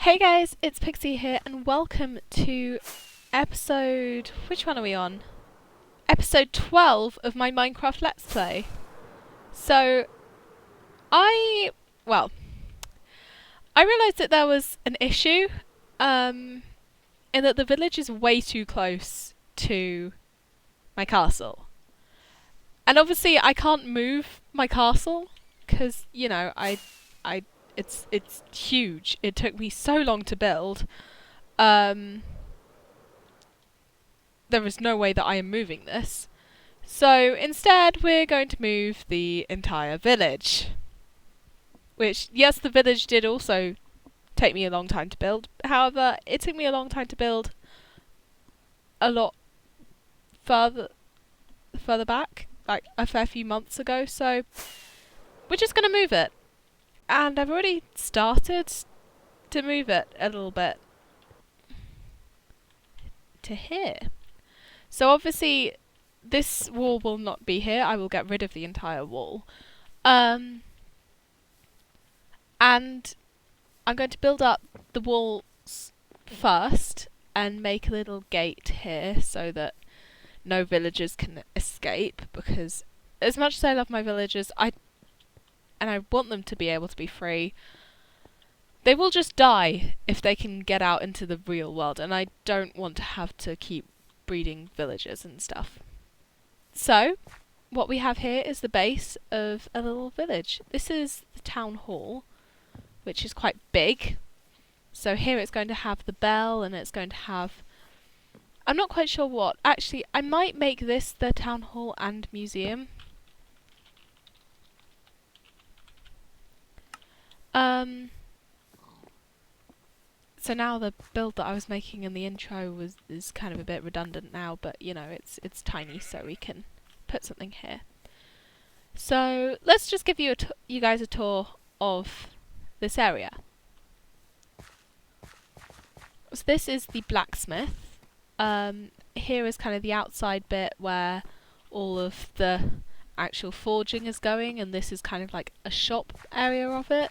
Hey guys, it's Pixie here, and welcome to episode. Which one are we on? Episode 12 of my Minecraft Let's Play. So, I. Well, I realised that there was an issue, in that the village is way too close to my castle. And obviously, I can't move my castle, because, it's huge. It took me so long to build. There is no way that I am moving this. So instead, we're going to move the entire village. Which, yes, the village did also take me a long time to build. However, it took me a long time to build a lot further back, like a fair few months ago. So we're just going to move it. And I've already started to move it a little bit to here. So obviously, this wall will not be here. I will get rid of the entire wall. And I'm going to build up the walls first and make a little gate here so that no villagers can escape, because as much as I love my villagers, I want them to be able to be free, they will just die if they can get out into the real world, and I don't want to have to keep breeding villagers and stuff. So, what we have here is the base of a little village. This is the town hall, which is quite big. So here it's going to have the bell, and it's going to have... I'm not quite sure what. Actually, I might make this the town hall and museum. So now the build that I was making in the intro is kind of a bit redundant now, but you know, it's tiny, so we can put something here. So let's just give you guys a tour of this area. So this is the blacksmith. Here is kind of the outside bit where all of the actual forging is going, and this is kind of like a shop area of it.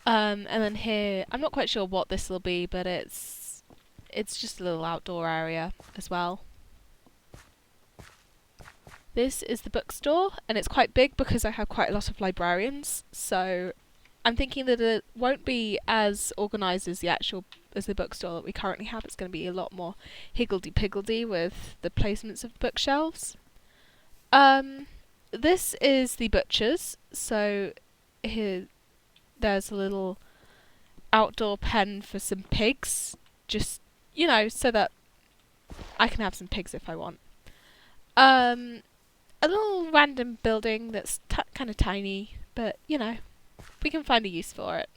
And then here, I'm not quite sure what this will be, but it's just a little outdoor area as well. This is the bookstore, and it's quite big because I have quite a lot of librarians, so I'm thinking that it won't be as organised as the bookstore that we currently have. It's going to be a lot more higgledy-piggledy with the placements of bookshelves. This is the butcher's, so here there's a little outdoor pen for some pigs, just, you know, so that I can have some pigs if I want. A little random building that's kind of tiny, but, you know, we can find a use for it.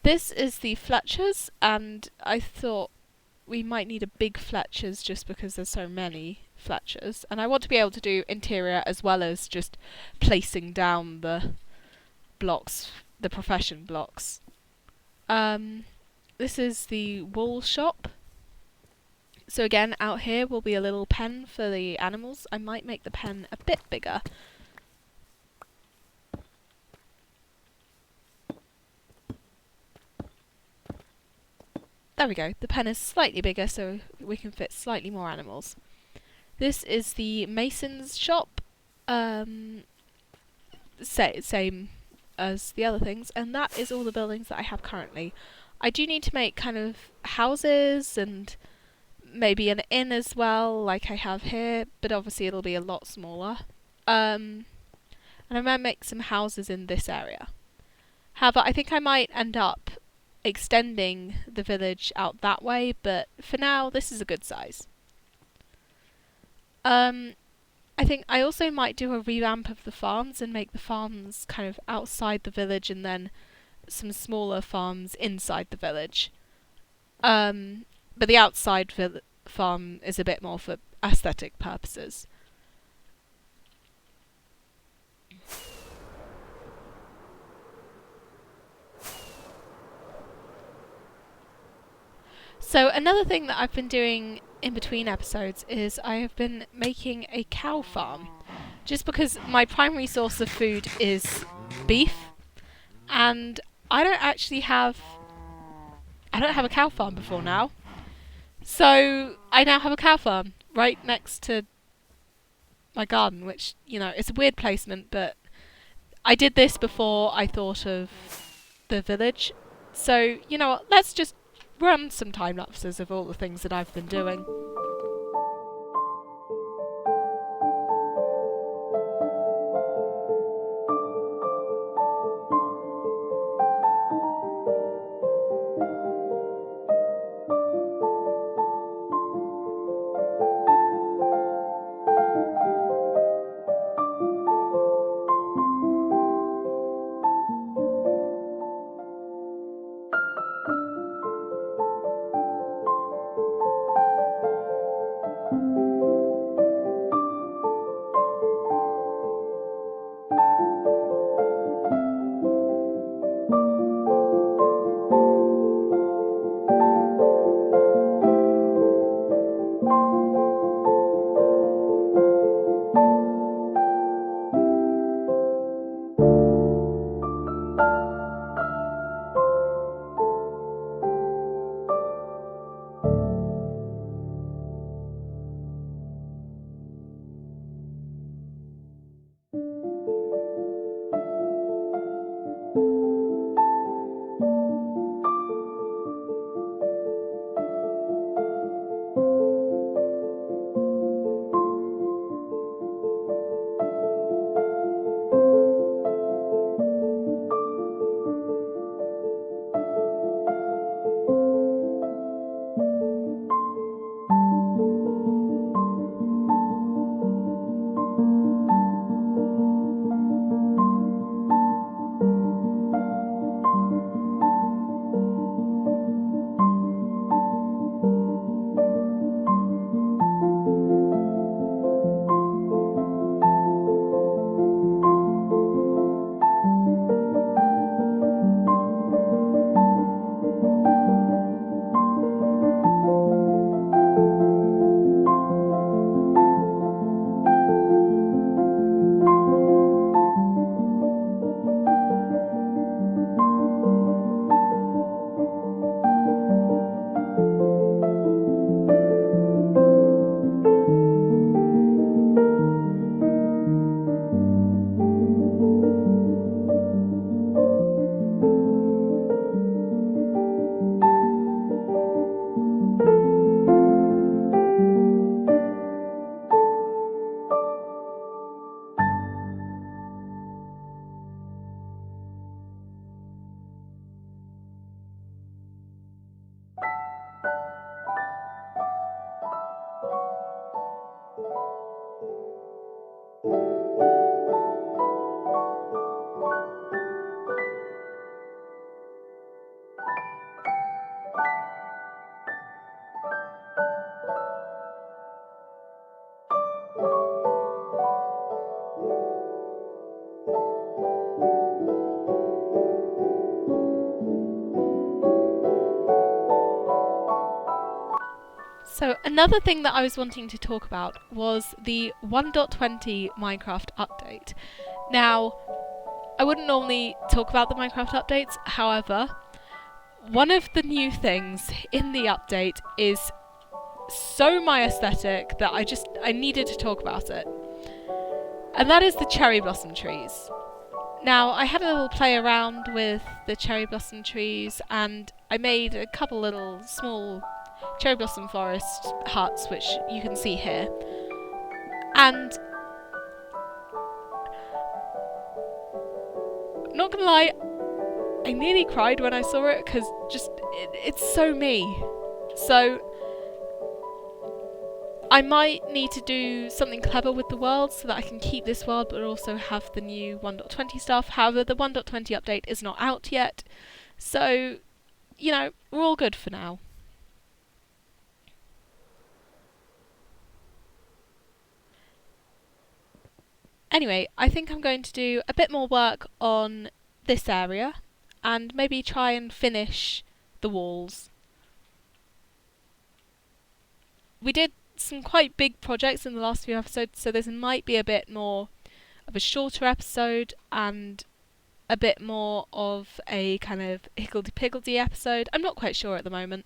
This is the Fletcher's, and I thought we might need a big Fletcher's just because there's so many Fletcher's, and I want to be able to do interior as well as just placing down the blocks, the profession blocks. This is the wool shop. So again, out here will be a little pen for the animals. I might make the pen a bit bigger. There we go. The pen is slightly bigger so we can fit slightly more animals. This is the mason's shop. Same as the other things, and that is all the buildings that I have currently. I do need to make kind of houses and maybe an inn as well, like I have here, but obviously it'll be a lot smaller. And I might make some houses in this area. However, I think I might end up extending the village out that way, but for now this is a good size. I think I also might do a revamp of the farms and make the farms kind of outside the village and then some smaller farms inside the village. But the outside farm is a bit more for aesthetic purposes. So another thing that I've been doing in between episodes is I have been making a cow farm, just because my primary source of food is beef, and I don't actually have I don't have a cow farm before now. So I now have a cow farm right next to my garden, which, it's a weird placement, but I did this before I thought of the village. So, you know what, let's just run some time lapses of all the things that I've been doing. So another thing that I was wanting to talk about was the 1.20 Minecraft update. Now, I wouldn't normally talk about the Minecraft updates, however, one of the new things in the update is so my aesthetic that I needed to talk about it. And that is the cherry blossom trees. Now, I had a little play around with the cherry blossom trees, and I made a couple little small cherry blossom forest huts, which you can see here. And not gonna lie, I nearly cried when I saw it, because it's so me. So I might need to do something clever with the world so that I can keep this world but also have the new 1.20 stuff. However, the 1.20 update is not out yet, so, we're all good for now. Anyway, I think I'm going to do a bit more work on this area and maybe try and finish the walls. We did some quite big projects in the last few episodes, so this might be a bit more of a shorter episode, and a bit more of a kind of higgledy-piggledy episode. I'm not quite sure at the moment.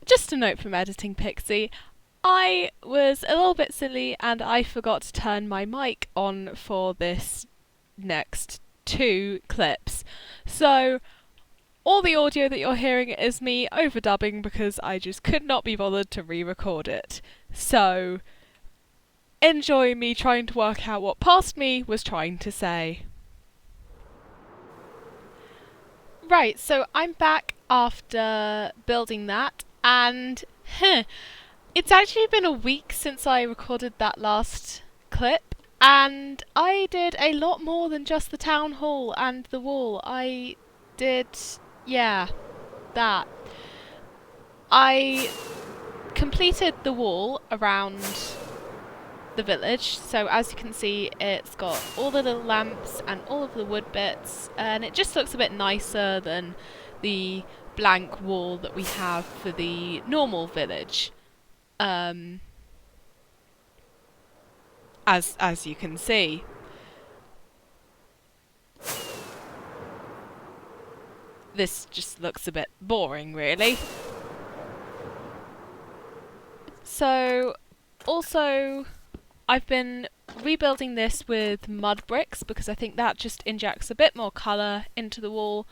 just a note from Editing Pixie. I was a little bit silly and I forgot to turn my mic on for this next 2 clips. So all the audio that you're hearing is me overdubbing because I just could not be bothered to re-record it. So enjoy me trying to work out what past me was trying to say. Right, so I'm back after building that, and it's actually been a week since I recorded that last clip, and I did a lot more than just the town hall and the wall. I did, yeah, that. I completed the wall around the village, so as you can see it's got all the little lamps and all of the wood bits, and it just looks a bit nicer than the blank wall that we have for the normal village. As you can see. This just looks a bit boring, really. So, also, I've been rebuilding this with mud bricks because I think that just injects a bit more colour into the wall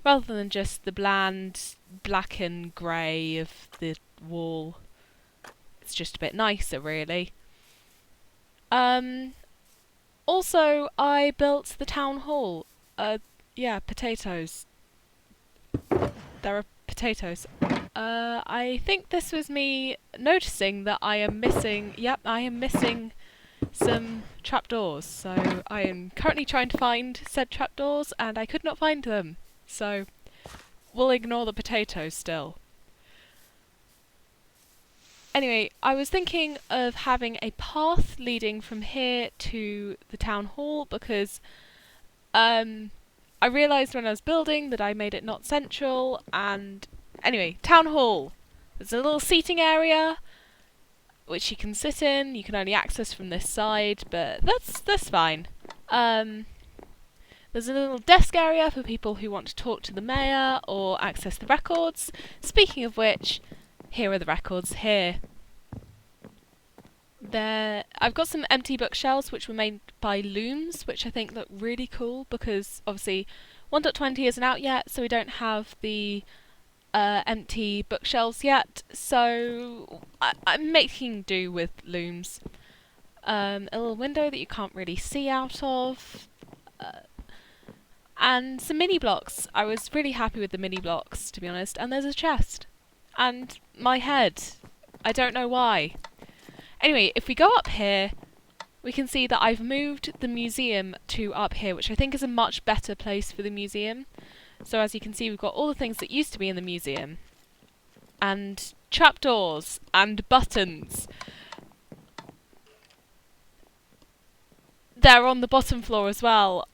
rather than just the bland black and grey of the wall. It's just a bit nicer, really. Also, I built the town hall. Yeah, potatoes. There are potatoes. I think this was me noticing that I am missing some trapdoors, so I am currently trying to find said trapdoors and I could not find them, so we'll ignore the potatoes still. Anyway, I was thinking of having a path leading from here to the town hall because I realised when I was building that I made it not central, and anyway, town hall. There's a little seating area which you can sit in. You can only access from this side, but that's fine. There's a little desk area for people who want to talk to the mayor or access the records. Speaking of which, here are the records here. I've got some empty bookshelves which were made by Looms, which I think look really cool because obviously 1.20 isn't out yet, so we don't have the empty bookshelves yet, so I'm making do with Looms. A little window that you can't really see out of, and some mini blocks. I was really happy with the mini blocks, to be honest, and there's a chest. And my head. I don't know why. Anyway, if we go up here, we can see that I've moved the museum to up here, which I think is a much better place for the museum. So as you can see, we've got all the things that used to be in the museum. And trapdoors and buttons. They're on the bottom floor as well.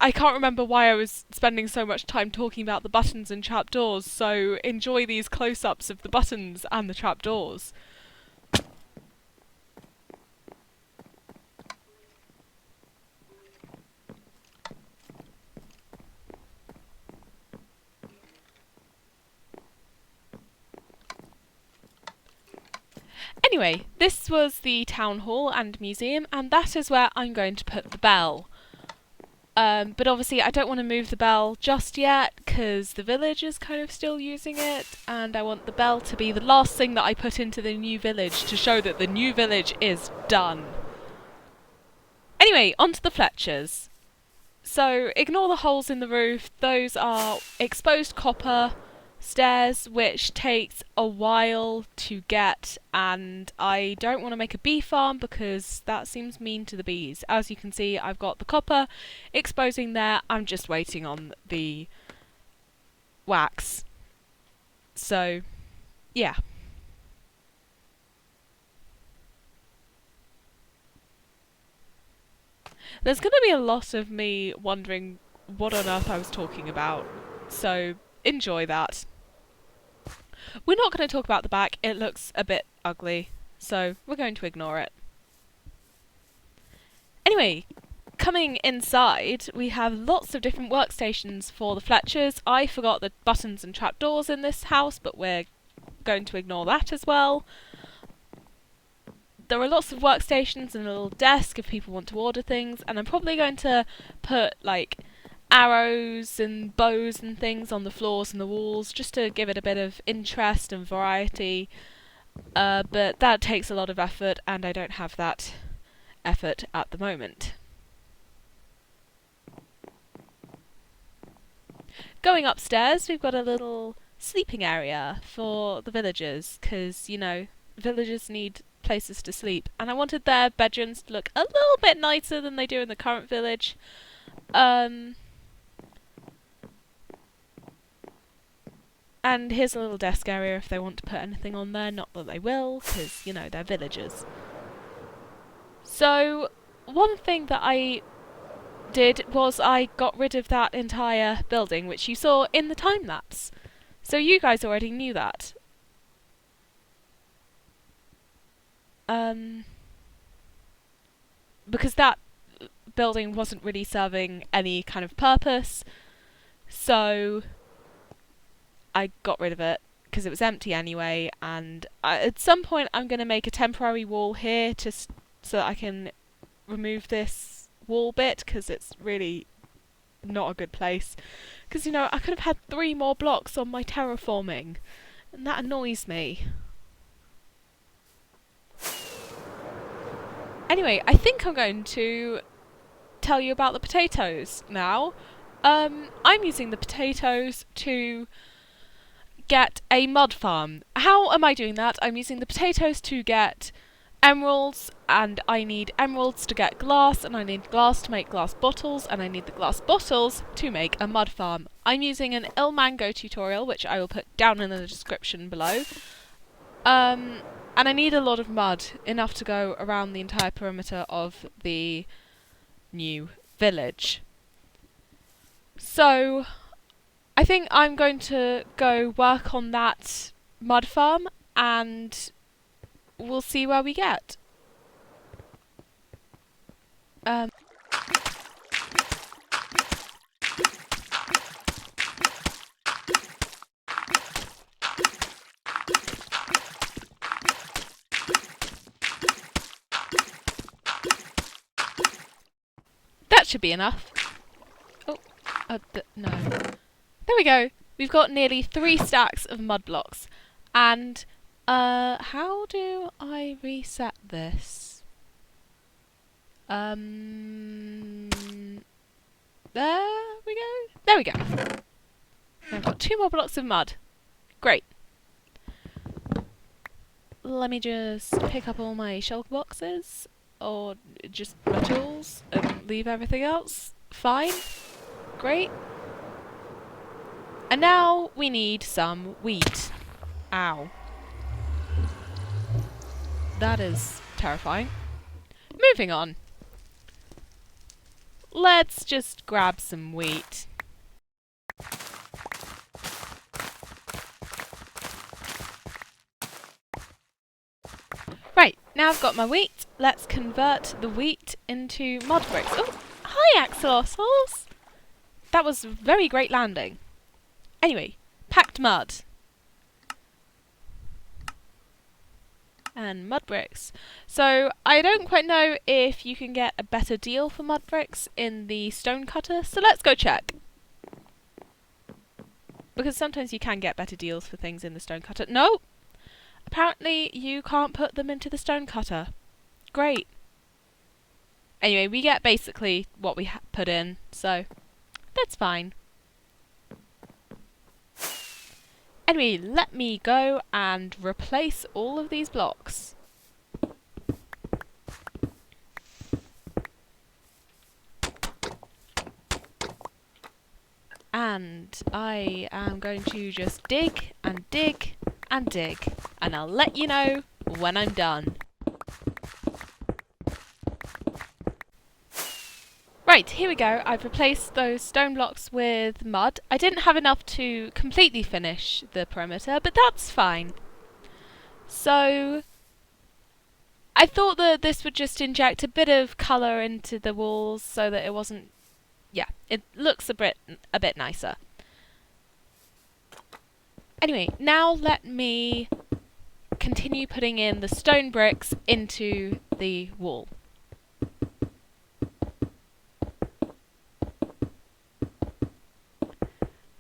I can't remember why I was spending so much time talking about the buttons and trapdoors, so enjoy these close-ups of the buttons and the trapdoors. Anyway, this was the town hall and museum, and that is where I'm going to put the bell. But obviously I don't want to move the bell just yet, because the village is kind of still using it, and I want the bell to be the last thing that I put into the new village to show that the new village is done. Anyway, onto the Fletchers. So, ignore the holes in the roof. Those are exposed copper stairs, which takes a while to get, and I don't want to make a bee farm because that seems mean to the bees. As you can see, I've got the copper exposing there. I'm just waiting on the wax. So, yeah. There's going to be a lot of me wondering what on earth I was talking about, so enjoy that. We're not going to talk about the back, it looks a bit ugly, so we're going to ignore it. Anyway, coming inside, we have lots of different workstations for the Fletchers. I forgot the buttons and trapdoors in this house, but we're going to ignore that as well. There are lots of workstations and a little desk if people want to order things, and I'm probably going to put like arrows and bows and things on the floors and the walls just to give it a bit of interest and variety, but that takes a lot of effort and I don't have that effort at the moment. Going upstairs, we've got a little sleeping area for the villagers, because, you know, villagers need places to sleep, and I wanted their bedrooms to look a little bit nicer than they do in the current village. And here's a little desk area if they want to put anything on there, not that they will, because, you know, they're villagers. So, one thing that I did was I got rid of that entire building, which you saw in the time lapse. So you guys already knew that. Because that building wasn't really serving any kind of purpose, so I got rid of it because it was empty anyway, and at some point I'm going to make a temporary wall here so that I can remove this wall bit, because it's really not a good place. Because, you know, I could have had 3 more blocks on my terraforming, and that annoys me. Anyway, I think I'm going to tell you about the potatoes now. I'm using the potatoes to get a mud farm. How am I doing that? I'm using the potatoes to get emeralds, and I need emeralds to get glass, and I need glass to make glass bottles, and I need the glass bottles to make a mud farm. I'm using an Ilmango tutorial, which I will put down in the description below. And I need a lot of mud, enough to go around the entire perimeter of the new village. So, I think I'm going to go work on that mud farm, and we'll see where we get. That should be enough. Oh, no. There we go. We've got nearly 3 stacks of mud blocks. And, how do I reset this? There we go. There we go. I've got 2 more blocks of mud. Great. Let me just pick up all my shulker boxes, or just my tools, and leave everything else. Fine. Great. And now we need some wheat. Ow. That is terrifying. Moving on. Let's just grab some wheat. Right, now I've got my wheat. Let's convert the wheat into mud bricks. Oh, hi Axolotls! That was a very great landing. Anyway, packed mud. And mud bricks. So, I don't quite know if you can get a better deal for mud bricks in the stone cutter, so let's go check. Because sometimes you can get better deals for things in the stone cutter. No! Apparently you can't put them into the stone cutter. Great. Anyway, we get basically what we put in, so that's fine. Anyway, let me go and replace all of these blocks. And I am going to just dig and dig and dig, and I'll let you know when I'm done. Right, here we go. I've replaced those stone blocks with mud. I didn't have enough to completely finish the perimeter, but that's fine. So, I thought that this would just inject a bit of colour into the walls so that it wasn't... yeah, it looks a bit nicer. Anyway, now let me continue putting in the stone bricks into the wall.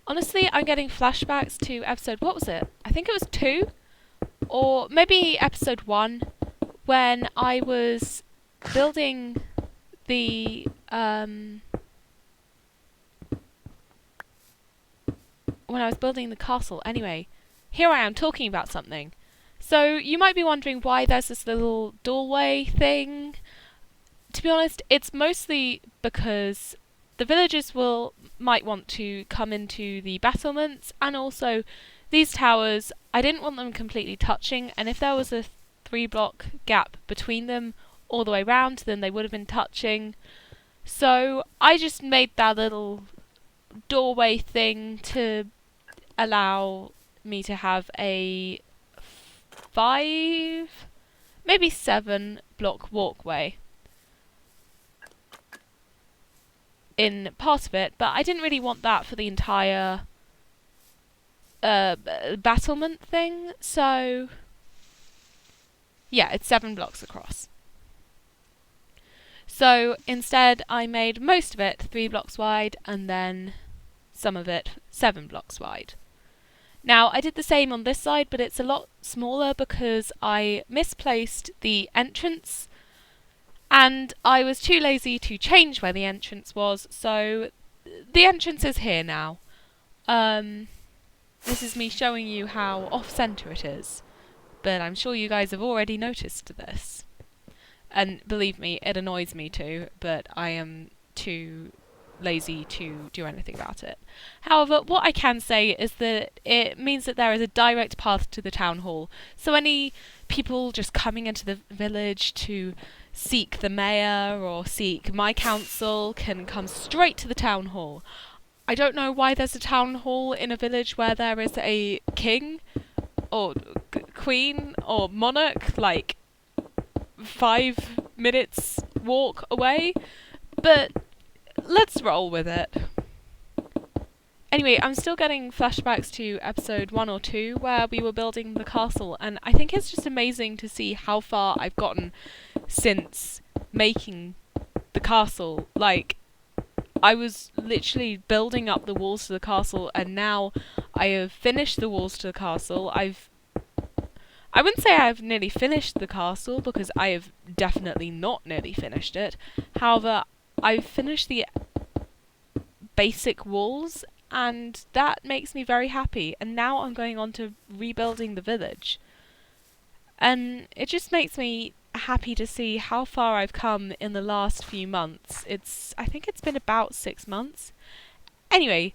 Honestly, I'm getting flashbacks to episode, what was it? I think it was 2, or maybe episode 1, when I was building the, castle. Anyway, here I am talking about something. So you might be wondering why there's this little doorway thing. To be honest, it's mostly because the villagers might want to come into the battlements, and also these towers, I didn't want them completely touching, and if there was a 3-block gap between them all the way round, then they would have been touching. So I just made that little doorway thing to allow me to have a 5, maybe 7-block walkway in part of it, but I didn't really want that for the entire battlement thing, so yeah, it's 7 blocks across. So instead I made most of it 3 blocks wide and then some of it 7 blocks wide. Now I did the same on this side, but it's a lot smaller because I misplaced the entrance and I was too lazy to change where the entrance was, so the entrance is here now. This is me showing you how off-centre it is, but I'm sure you guys have already noticed this. And believe me, it annoys me too, but I am too lazy to do anything about it. However, what I can say is that it means that there is a direct path to the town hall, so any people just coming into the village to seek the mayor or seek my council can come straight to the town hall. I don't know why there's a town hall in a village where there is a king or queen or monarch like 5 minutes walk away, but let's roll with it. Anyway, I'm still getting flashbacks to episode 1 or 2 where we were building the castle, and I think it's just amazing to see how far I've gotten since making the castle. Like, I was literally building up the walls to the castle, and now I have finished the walls to the castle. I wouldn't say I've nearly finished the castle, because I have definitely not nearly finished it. However, I've finished the basic walls, and that makes me very happy. And now I'm going on to rebuilding the village. And it just makes me happy to see how far I've come in the last few months. I think it's been about 6 months. Anyway,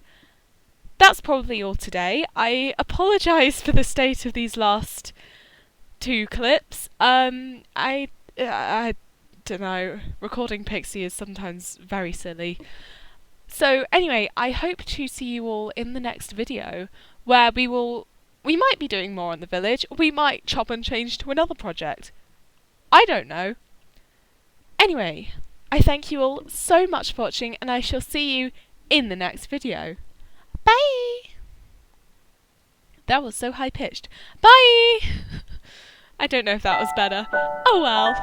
that's probably all today. I apologise for the state of these last 2 clips. I don't know. Recording Pixie is sometimes very silly. So anyway, I hope to see you all in the next video, where we might be doing more on the village. We might chop and change to another project. I don't know. Anyway, I thank you all so much for watching, and I shall see you in the next video. Bye! That was so high-pitched. Bye! I don't know if that was better. Oh well.